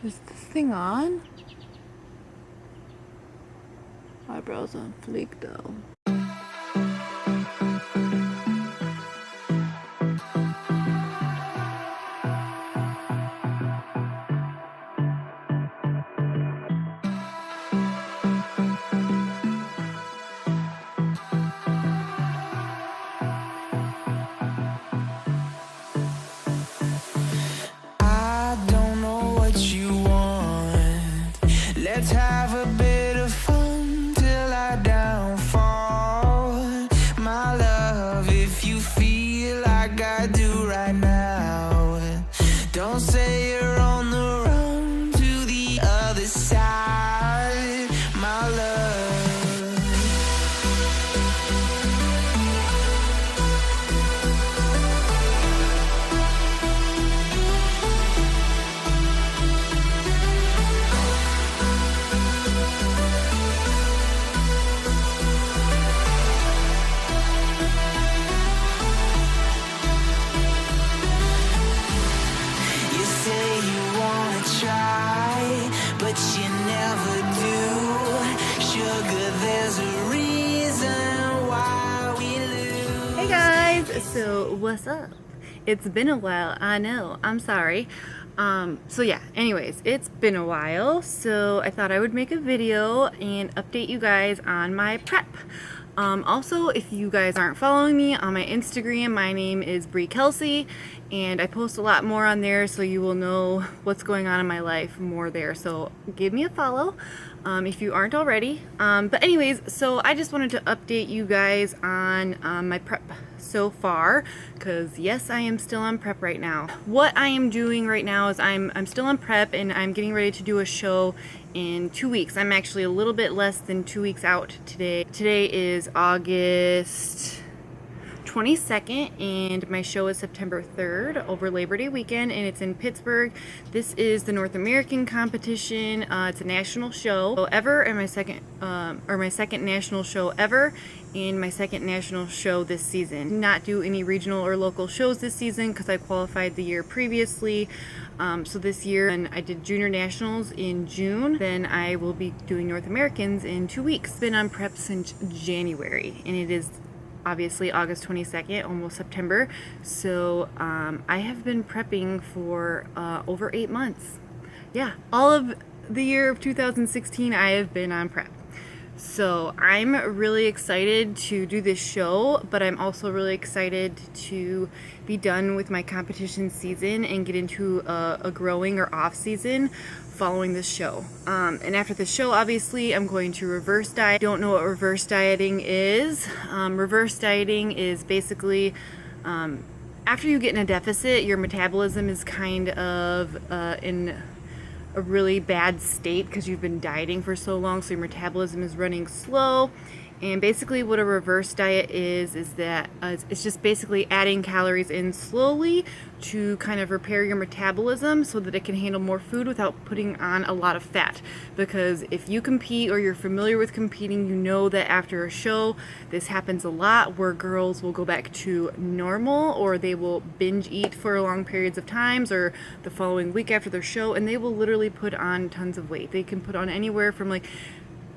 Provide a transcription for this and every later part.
Is this thing on? Eyebrows on fleek though. Let's have a bit of fun till I downfall. My love, if you feel like I do right now, don't say you're on the run to the other side, my love. But you never do. Sugar, there's a reason why we lose. Hey guys, so what's up? It's been a while, I know, I'm sorry. So yeah, anyways, it's been a while, so I thought I would make a video and update you guys on my prep. Also, if you guys aren't following me on my Instagram, my name is Bree Kelsey, and I post a lot more on there, so you will know what's going on in my life more there. So give me a follow if you aren't already. But anyways, so I just wanted to update you guys on my prep so far, because yes, I am still on prep right now. What I am doing right now is I'm still on prep, and I'm getting ready to do a show in 2 weeks. I'm actually a little bit less than 2 weeks out today. Today is August 22nd, and my show is September 3rd over Labor Day weekend, and it's in Pittsburgh. This is the North American competition. It's a national show ever, and my second national show ever, and my second national show this season. Did not do any regional or local shows this season because I qualified the year previously. So this year, and I did junior nationals in June. Then I will be doing North Americans in 2 weeks. Been on prep since January, and it is obviously August 22nd, almost September. So I have been prepping for over 8 months. Yeah, all of the year of 2016 I have been on prep. So I'm really excited to do this show, but I'm also really excited to be done with my competition season and get into a growing or off season following this show. And after the show, obviously, I'm going to reverse diet. Don't know what reverse dieting is. Reverse dieting is basically after you get in a deficit, your metabolism is kind of in a really bad state because you've been dieting for so long, so your metabolism is running slow. And basically what a reverse diet is that it's just basically adding calories in slowly to kind of repair your metabolism so that it can handle more food without putting on a lot of fat. Because if you compete or you're familiar with competing, you know that after a show, this happens a lot where girls will go back to normal, or they will binge eat for long periods of times, or the following week after their show, and they will literally put on tons of weight. They can put on anywhere from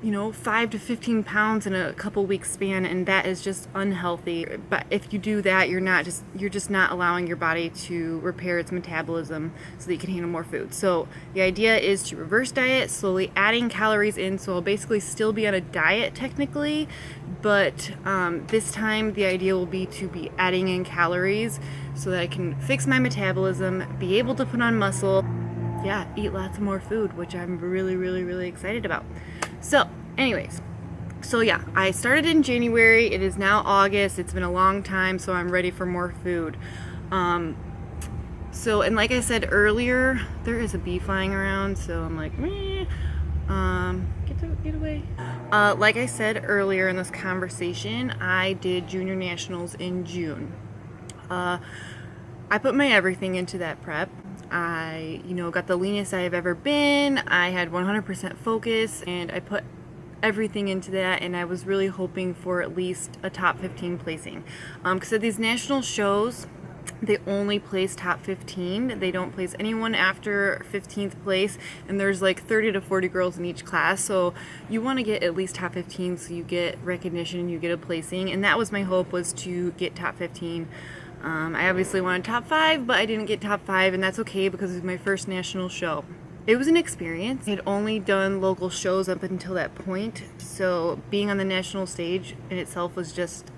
5 to 15 pounds in a couple weeks span, and that is just unhealthy. But if you do that, you're just not allowing your body to repair its metabolism so that you can handle more food. So the idea is to reverse diet, slowly adding calories in. So I'll basically still be on a diet technically, but this time the idea will be to be adding in calories so that I can fix my metabolism, be able to put on muscle, yeah, eat lots of more food, which I'm really, really, really excited about. So anyways, so yeah, I started in January. It is now August. It's been a long time, so I'm ready for more food. So, and like I said earlier, there is a bee flying around, so I'm like, meh. Get away. Like I said earlier in this conversation, I did junior nationals in June. I put my everything into that prep. I, got the leanest I have ever been. I had 100% focus, and I put everything into that, and I was really hoping for at least a top 15 placing. Because at these national shows, they only place top 15. They don't place anyone after 15th place, and there's like 30 to 40 girls in each class, so you want to get at least top 15 so you get recognition, you get a placing, and that was my hope, was to get top 15. I obviously wanted top 5, but I didn't get top 5, and that's okay because it was my first national show. It was an experience. I had only done local shows up until that point, so being on the national stage in itself was just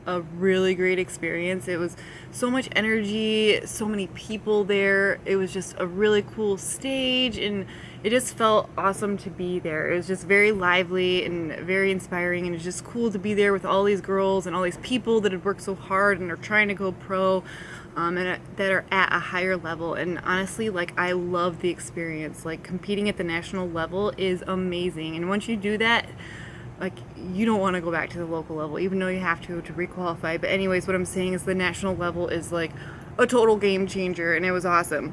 a really great experience. It was so much energy, so many people there. It was just a really cool stage, and it just felt awesome to be there. It was just very lively and very inspiring, and it's just cool to be there with all these girls and all these people that had worked so hard and are trying to go pro, and that are at a higher level. And honestly, like, I love the experience. Like, competing at the national level is amazing, and once you do that, like, you don't want to go back to the local level, even though you have to requalify. But anyways, what I'm saying is the national level is like a total game changer, and it was awesome.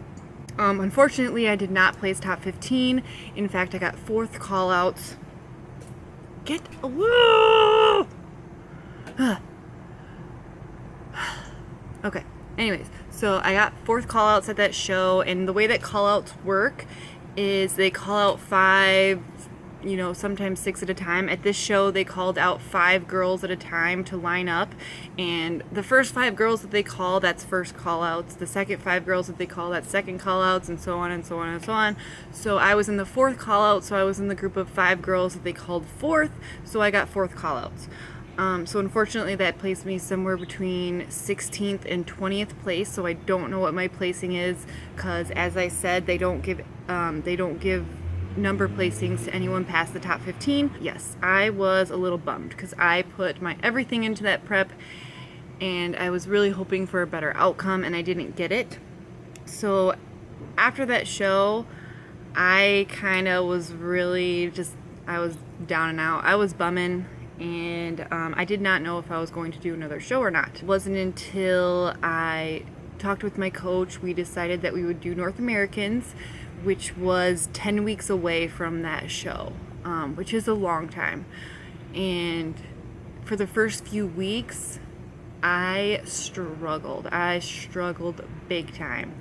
Unfortunately, I did not place top 15. In fact, I got 4th call-outs. Whoa! Okay, anyways, so I got 4th call-outs at that show, and the way that call-outs work is they call out 5, sometimes 6 at a time. At this show, they called out 5 girls at a time to line up, and the first 5 girls that they call, that's first call-outs. The second 5 girls that they call, that's second call-outs, and so on and so on and so on. So I was in the 4th call-out, so I was in the group of 5 girls that they called 4th, so I got 4th call-outs. So unfortunately, that placed me somewhere between 16th and 20th place, so I don't know what my placing is, because as I said, they don't give number placings to anyone past the top 15. Yes, I was a little bummed because I put my everything into that prep, and I was really hoping for a better outcome, and I didn't get it. So after that show, I kind of was really I was down and out. I was bumming, and I did not know if I was going to do another show or not. It wasn't until I talked with my coach, we decided that we would do North Americans, which was 10 weeks away from that show, which is a long time. And for the first few weeks, I struggled. I struggled big time.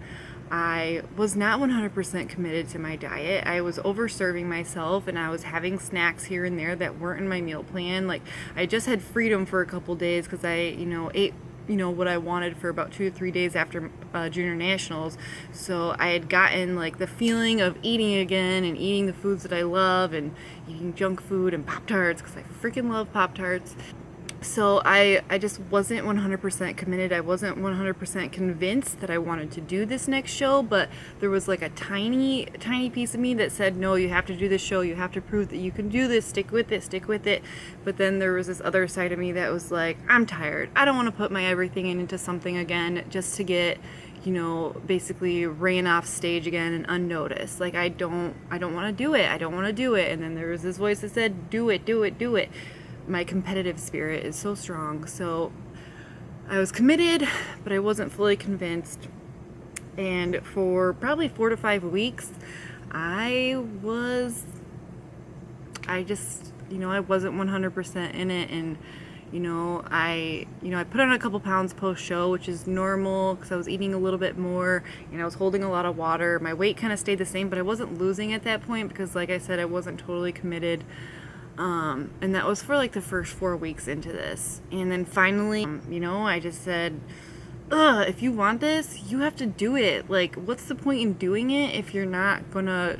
I was not 100% committed to my diet. I was overserving myself, and I was having snacks here and there that weren't in my meal plan. Like, I just had freedom for a couple days because I, ate what I wanted for about 2 to 3 days after junior nationals. So I had gotten like the feeling of eating again and eating the foods that I love and eating junk food and Pop-Tarts, because I freaking love Pop-Tarts. So I just wasn't 100% committed. I wasn't 100% convinced that I wanted to do this next show, but there was like a tiny piece of me that said, no, you have to do this show. You have to prove that you can do this. Stick with it. Stick with it. But then there was this other side of me that was like, I'm tired. I don't want to put my everything into something again just to get, basically ran off stage again and unnoticed. Like, I don't want to do it. I don't want to do it. And then there was this voice that said, do it, do it, do it. My competitive spirit is so strong. So I was committed, but I wasn't fully convinced. And for probably 4 to 5 weeks, I wasn't 100% in it. And, I put on a couple pounds post show, which is normal because I was eating a little bit more and I was holding a lot of water. My weight kind of stayed the same, but I wasn't losing at that point because, like I said, I wasn't totally committed. And that was for like the first 4 weeks into this. And then finally, I just said, if you want this, you have to do it. Like, what's the point in doing it if you're not gonna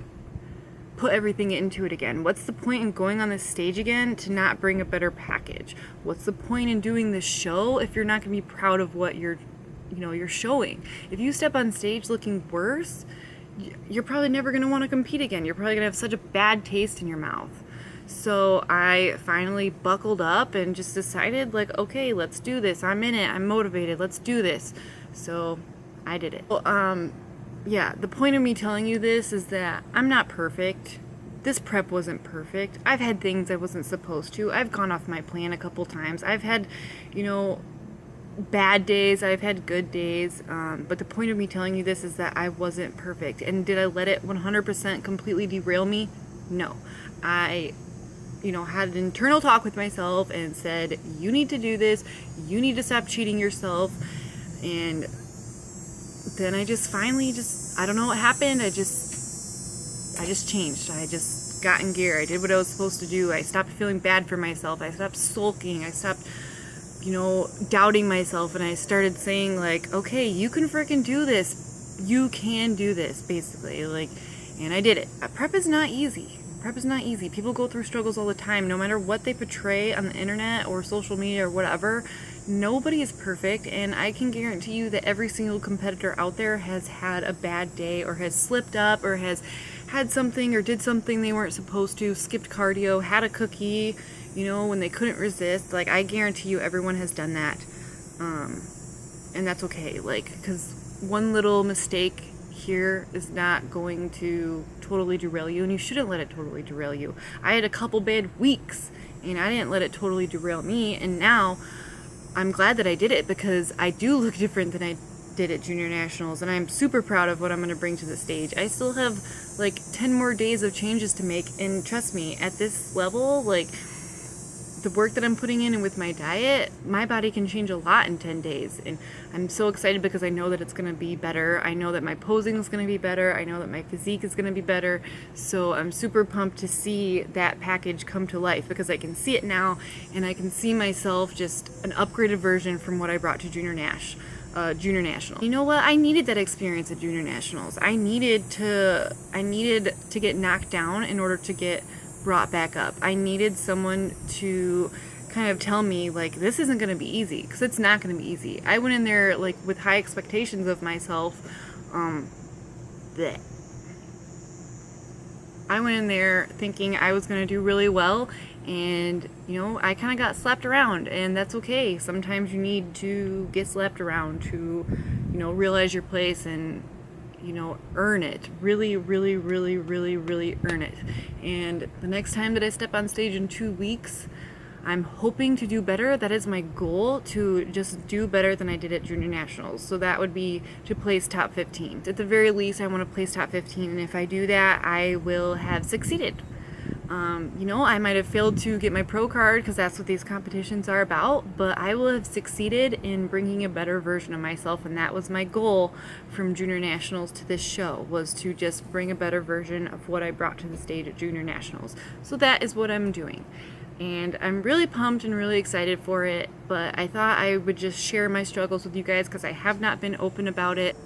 put everything into it again? What's the point in going on this stage again to not bring a better package? What's the point in doing this show if you're not gonna be proud of what you're showing? If you step on stage looking worse, you're probably never gonna want to compete again. You're probably gonna have such a bad taste in your mouth. So I finally buckled up and just decided, like, okay, let's do this. I'm in it. I'm motivated. Let's do this. So I did it. Well, yeah, the point of me telling you this is that I'm not perfect. This prep wasn't perfect. I've had things I wasn't supposed to. I've gone off my plan a couple times. I've had, bad days. I've had good days. But the point of me telling you this is that I wasn't perfect. And did I let it 100% completely derail me? No. I had an internal talk with myself and said, you need to do this. You need to stop cheating yourself. And then I just finally I don't know what happened. I just changed. I just got in gear. I did what I was supposed to do. I stopped feeling bad for myself. I stopped sulking. I stopped, doubting myself, and I started saying, like, okay, you can freaking do this. You can do this, basically. Like, and I did it. Prep is not easy. Prep is not easy. People go through struggles all the time, no matter what they portray on the internet or social media or whatever. Nobody is perfect, and I can guarantee you that every single competitor out there has had a bad day, or has slipped up, or has had something or did something they weren't supposed to, skipped cardio, had a cookie, when they couldn't resist. Like, I guarantee you everyone has done that. And that's okay, because one little mistake here is not going to totally derail you, and you shouldn't let it totally derail you. I had a couple bad weeks, and I didn't let it totally derail me, and now I'm glad that I did it, because I do look different than I did at Junior Nationals, and I'm super proud of what I'm going to bring to the stage. I still have 10 more days of changes to make, and trust me, at this level, the work that I'm putting in and with my diet, my body can change a lot in 10 days, and I'm so excited because I know that it's going to be better. I know that my posing is going to be better. I know that my physique is going to be better, so I'm super pumped to see that package come to life, because I can see it now, and I can see myself just an upgraded version from what I brought to Junior National. You know what? I needed that experience at Junior Nationals. I needed to get knocked down in order to get brought back up. I needed someone to kind of tell me, this isn't going to be easy, because it's not going to be easy. I went in there with high expectations of myself. I went in there thinking I was going to do really well, and I kind of got slapped around, and that's okay. Sometimes you need to get slapped around to realize your place and earn it. Really, really, really, really, really earn it. And the next time that I step on stage in 2 weeks, I'm hoping to do better. That is my goal, to just do better than I did at Junior Nationals. So that would be to place top 15. At the very least, I want to place top 15, and if I do that, I will have succeeded. I might have failed to get my pro card, because that's what these competitions are about, but I will have succeeded in bringing a better version of myself, and that was my goal from Junior Nationals to this show, was to just bring a better version of what I brought to the stage at Junior Nationals. So that is what I'm doing, and I'm really pumped and really excited for it, but I thought I would just share my struggles with you guys, because I have not been open about it.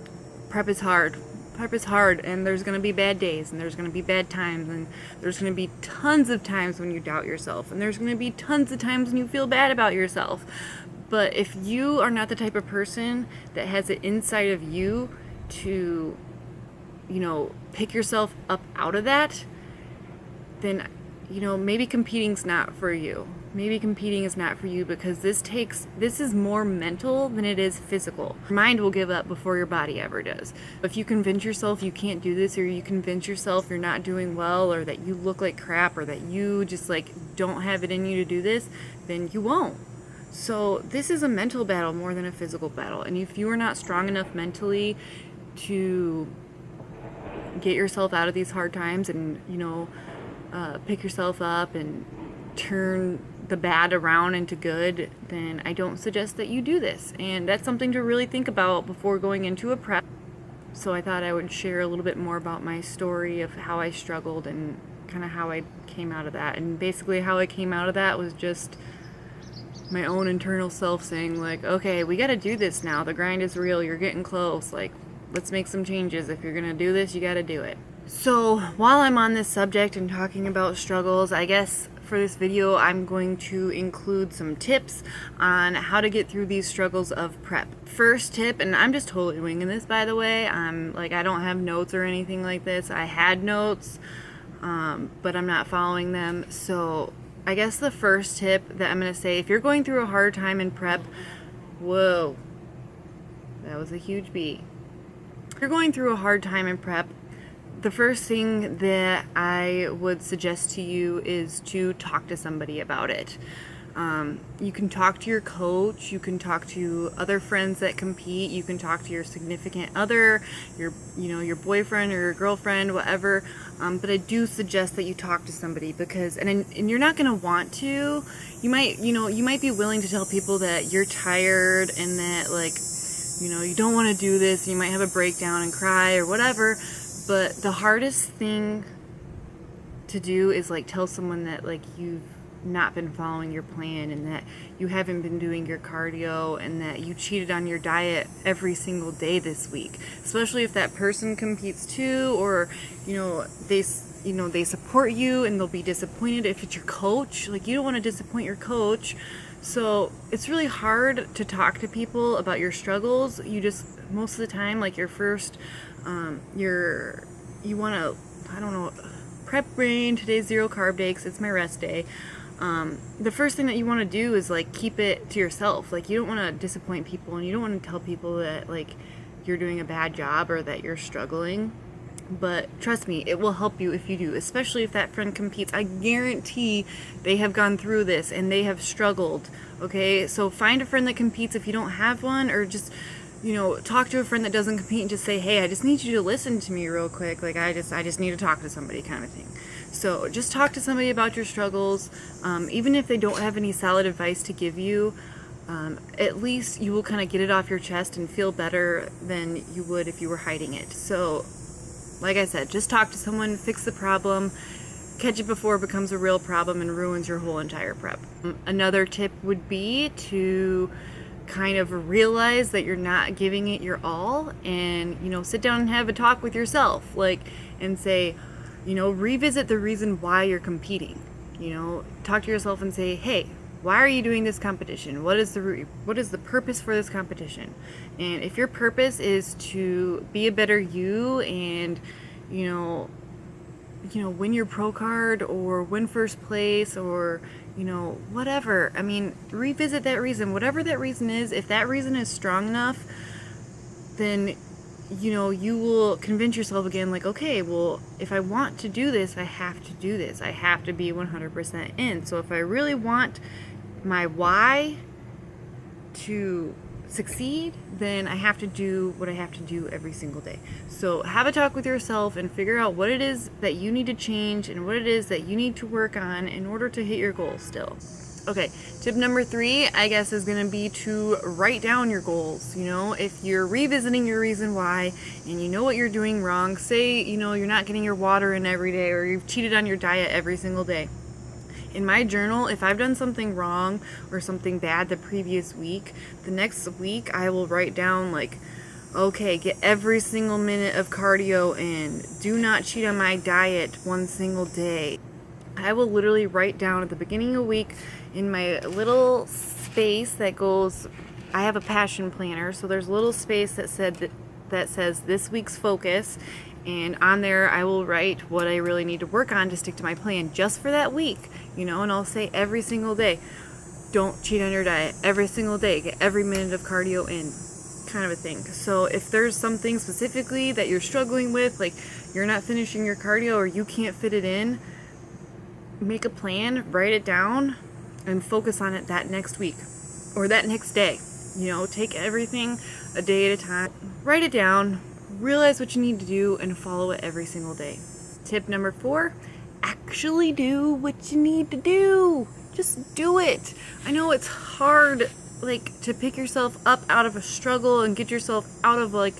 Prep is hard. Prep is hard, and there's going to be bad days, and there's going to be bad times, and there's going to be tons of times when you doubt yourself, and there's going to be tons of times when you feel bad about yourself. But if you are not the type of person that has it inside of you to, pick yourself up out of that, then, maybe competing's not for you. Maybe competing is not for you, because this is more mental than it is physical. Your mind will give up before your body ever does. If you convince yourself you can't do this, or you convince yourself you're not doing well, or that you look like crap, or that you just don't have it in you to do this, then you won't. So this is a mental battle more than a physical battle. And if you are not strong enough mentally to get yourself out of these hard times and, pick yourself up and turn the bad around into good, then I don't suggest that you do this. And that's something to really think about before going into a prep. So I thought I would share a little bit more about my story of how I struggled and kind of how I came out of that. And basically how I came out of that was just my own internal self saying, okay, we got to do this now. The grind is real. You're getting close. Let's make some changes. If you're going to do this, you got to do it. So while I'm on this subject and talking about struggles, I guess for this video I'm going to include some tips on how to get through these struggles of prep. First tip, and I'm just totally winging this, by the way, I don't have notes or anything like this. I had notes, but I'm not following them. So I guess the first tip that I'm going to say, if you're going through a hard time in prep, whoa, that was a huge B. If you're going through a hard time in prep, the first thing that I would suggest to you is to talk to somebody about it. You can talk to your coach, you can talk to other friends that compete, you can talk to your significant other, your boyfriend or your girlfriend, whatever. But I do suggest that you talk to somebody, because, and you're not gonna want to. You might be willing to tell people that you're tired and that you know, you don't want to do this, you might have a breakdown and cry or whatever, but the hardest thing to do is like tell someone that like you've not been following your plan and that you haven't been doing your cardio and that you cheated on your diet every single day this week, especially if that person competes too, or they support you and they'll be disappointed if it's your coach. Like, you don't want to disappoint your coach. So it's really hard to talk to people about your struggles. You just, most of the time, like your first you want to, I don't know, prep brain, today's 0 carb day because it's my rest day. The first thing that you want to do is like keep it to yourself. Like, you don't want to disappoint people and you don't want to tell people that like you're doing a bad job or that you're struggling. But trust me, it will help you if you do, especially if that friend competes. I guarantee they have gone through this and they have struggled. Okay, so find a friend that competes if you don't have one, or just, you know, talk to a friend that doesn't compete and just say, hey, I just need you to listen to me real quick. Like, I just need to talk to somebody, kind of thing. So just talk to somebody about your struggles. Even if they don't have any solid advice to give you, at least you will kind of get it off your chest and feel better than you would if you were hiding it. So like I said, just talk to someone, fix the problem, catch it before it becomes a real problem and ruins your whole entire prep. Another tip would be to kind of realize that you're not giving it your all, and, you know, sit down and have a talk with yourself, like, and say, you know, revisit the reason why you're competing. You know, talk to yourself and say, hey, why are you doing this competition? What is the purpose for this competition? And if your purpose is to be a better you and, you know, win your pro card or win first place or, you know, whatever. I mean, revisit that reason. Whatever that reason is, if that reason is strong enough, then, you know, you will convince yourself again, like, okay, well, if I want to do this, I have to do this. I have to be 100% in. So if I really want my why to succeed, then I have to do what I have to do every single day. So have a talk with yourself and figure out what it is that you need to change and what it is that you need to work on in order to hit your goals still. Okay, tip number 3, I guess, is going to be to write down your goals. You know, if you're revisiting your reason why and you know what you're doing wrong, say, you know, you're not getting your water in every day or you've cheated on your diet every single day. In my journal, if I've done something wrong or something bad the previous week, the next week I will write down, like, okay, get every single minute of cardio in. Do not cheat on my diet one single day. I will literally write down at the beginning of the week in my little space that goes, I have a passion planner, so there's a little space that says this week's focus, and on there I will write what I really need to work on to stick to my plan just for that week, you know, and I'll say every single day, don't cheat on your diet. Every single day, get every minute of cardio in, kind of a thing. So if there's something specifically that you're struggling with, like you're not finishing your cardio or you can't fit it in, make a plan, write it down, and focus on it that next week or that next day. You know, take everything a day at a time. Write it down, realize what you need to do, and follow it every single day. Tip number 4, actually do what you need to do. Just do it. I know it's hard, like, to pick yourself up out of a struggle and get yourself out of, like,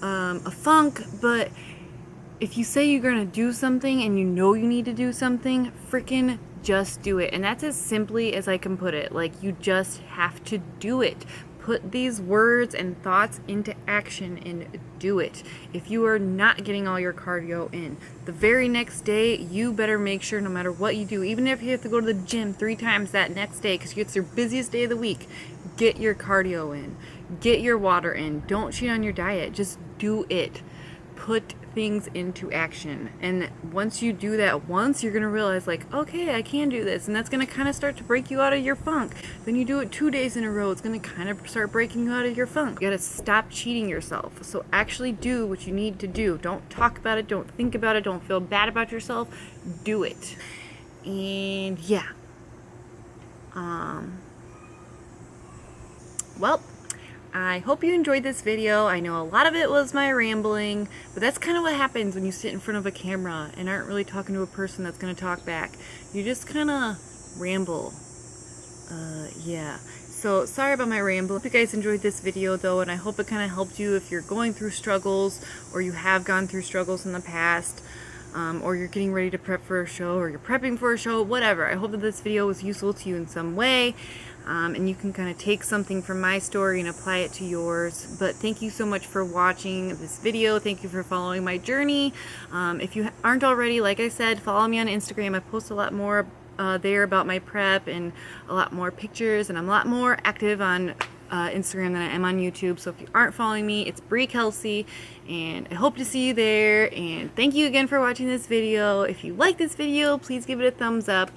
a funk, but if you say you're gonna do something and you know you need to do something, freaking just do it. And that's as simply as I can put it. Like, you just have to do it. Put these words and thoughts into action and do it. If you are not getting all your cardio in, the very next day, you better make sure, no matter what you do, even if you have to go to the gym 3 times that next day because it's your busiest day of the week, get your cardio in. Get your water in. Don't cheat on your diet. Just do it. Put things into action, and once you do that once, you're gonna realize, like, okay, I can do this, and that's gonna kind of start to break you out of your funk. Then you do it 2 days in a row, it's gonna kind of start breaking you out of your funk. You gotta stop cheating yourself. So actually do what you need to do. Don't talk about it, don't think about it, don't feel bad about yourself. Do it. And yeah, well, I hope you enjoyed this video. I know a lot of it was my rambling, but that's kind of what happens when you sit in front of a camera and aren't really talking to a person that's going to talk back. You just kind of ramble. Yeah. So sorry about my ramble. Hope you guys enjoyed this video though, and I hope it kind of helped you if you're going through struggles or you have gone through struggles in the past, or you're getting ready to prep for a show, or you're prepping for a show, whatever. I hope that this video was useful to you in some way, and you can kind of take something from my story and apply it to yours. But thank you so much for watching this video. Thank you for following my journey. If you aren't already, like I said, follow me on Instagram. I post a lot more there about my prep and a lot more pictures, and I'm a lot more active on Instagram than I am on YouTube. So if you aren't following me, it's Bree Kelsey, and I hope to see you there. And thank you again for watching this video. If you like this video, please give it a thumbs up,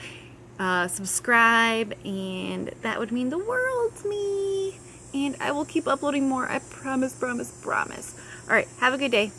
subscribe, and that would mean the world to me. And I will keep uploading more, I promise, promise, promise. Alright, have a good day.